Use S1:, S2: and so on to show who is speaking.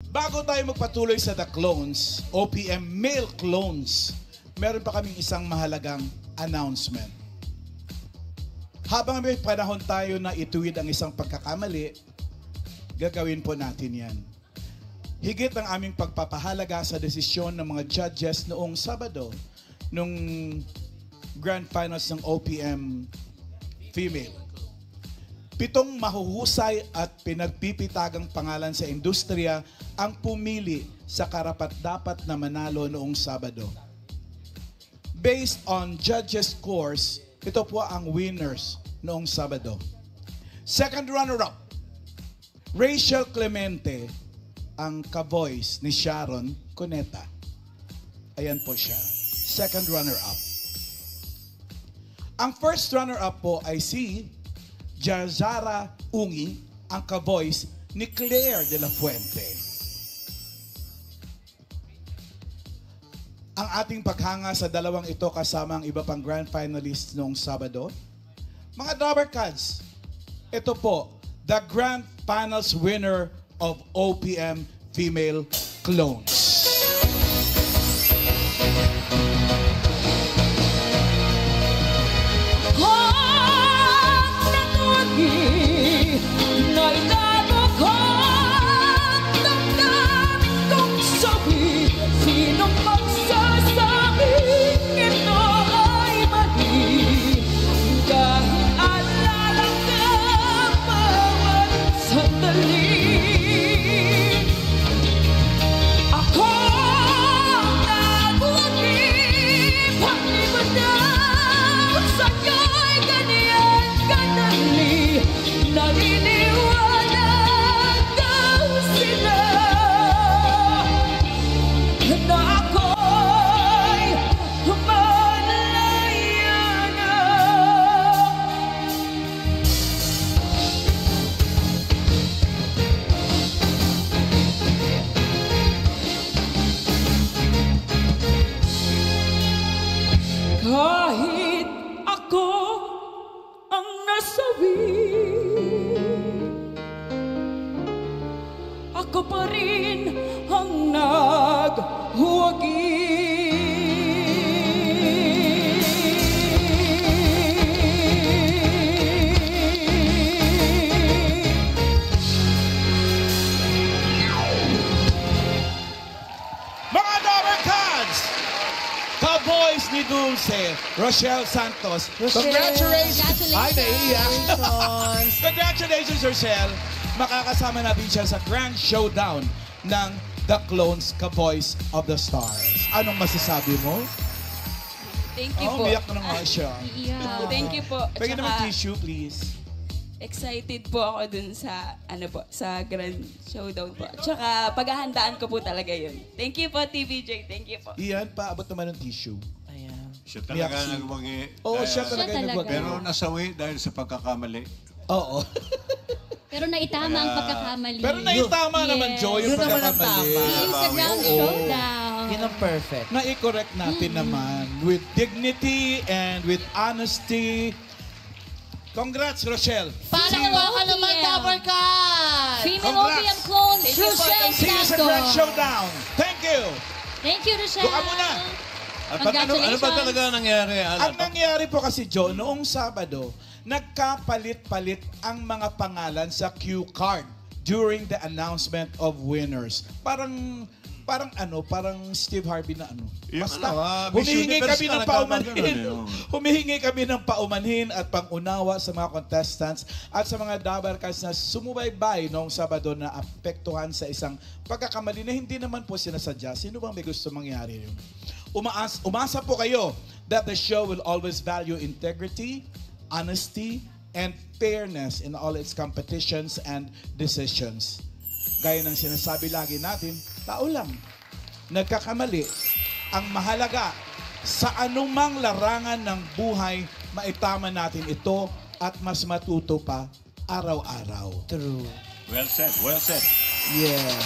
S1: Bago tayo magpatuloy sa The Clones, OPM Male Clones, meron pa kaming isang mahalagang announcement. Habang may panahon tayo na ituwid ang isang pagkakamali, gagawin po natin yan. Higit ang aming pagpapahalaga sa desisyon ng mga judges noong Sabado, nung Grand Finals ng OPM Female. 7 mahuhusay at pinagpipitagang pangalan sa industriya ang pumili sa karapat-dapat na manalo noong Sabado. Based on judges' scores, ito po ang winners noong Sabado. Second runner-up, Rachel Clemente, ang ka-voice ni Sharon Cuneta. Ayan po siya. Second runner-up. Ang first runner-up po ay si Jazara Ungi, ang ka-voice ni Claire de la Fuente. Ang ating paghanga sa dalawang ito kasama ang iba pang grand finalists noong Sabado. Mga Dabbercats, ito po, the grand finals winner of OPM Female Clones.
S2: Kahit ako ang nasawi, ako pa rin ang naghuwagi.
S1: Mga Dabbercats! Ka-voice ni Dulce, Rochelle Santos. Congratulations! Ay, naiiyak. Congratulations, Rochelle. Makakasama natin siya sa Grand Showdown ng The Clones Ka-Voice of the Stars. Anong masasabi mo?
S2: Thank you po.
S1: Umiyak na nga siya.
S2: Thank you po.
S1: Pwede naman tissue, please.
S2: Excited po ako dun sa, sa Grand Showdown po. Tsaka paghahandaan ko po talaga yun. Thank you po, TVJ. Thank you po.
S1: Iyan, paabot naman ng tissue.
S3: Ayan. Siya talaga nagwagi.
S1: Oo, siya talaga nagwagi.
S3: Pero nasawi dahil sa pagkakamali.
S1: Oo.
S4: Pero naitama ang pagkakamali.
S1: Pero naitama naman, Joy, yung pagkakamali.
S4: Yung sa Grand Showdown.
S5: Yun ang perfect.
S1: Na-correct natin naman with dignity and with honesty. Congrats, Rochelle.
S5: Palawa ka naman, Dabbercats!
S4: Female OPM Clones, Rochelle
S1: See you sa Grand Showdown. Thank you.
S4: Thank you, Rochelle.
S1: Doon ka muna.
S3: Ano ba talaga nangyari?
S1: Ang nangyari po kasi, Joe, noong Sabado, nagkapalit-palit ang mga pangalan sa cue card during the announcement of winners. Parang Steve Harvey na ano. Basta, humihingi kami ng paumanhin. Humihingi kami ng paumanhin at pangunawa sa mga contestants at sa mga Dabbercats na sumubaybay noong Sabado na apektuhan sa isang pagkakamali na hindi naman po sinasadya. Sino bang may gusto mangyari yun? Umasa po kayo that the show will always value integrity, honesty, and fairness in all its competitions and decisions. Gaya ng sinasabi lagi natin, tao lang, nagkakamali. Ang mahalaga, sa anumang larangan ng buhay, maitama natin ito at mas matuto pa araw-araw.
S5: True.
S3: Well said, well said.
S1: Yeah.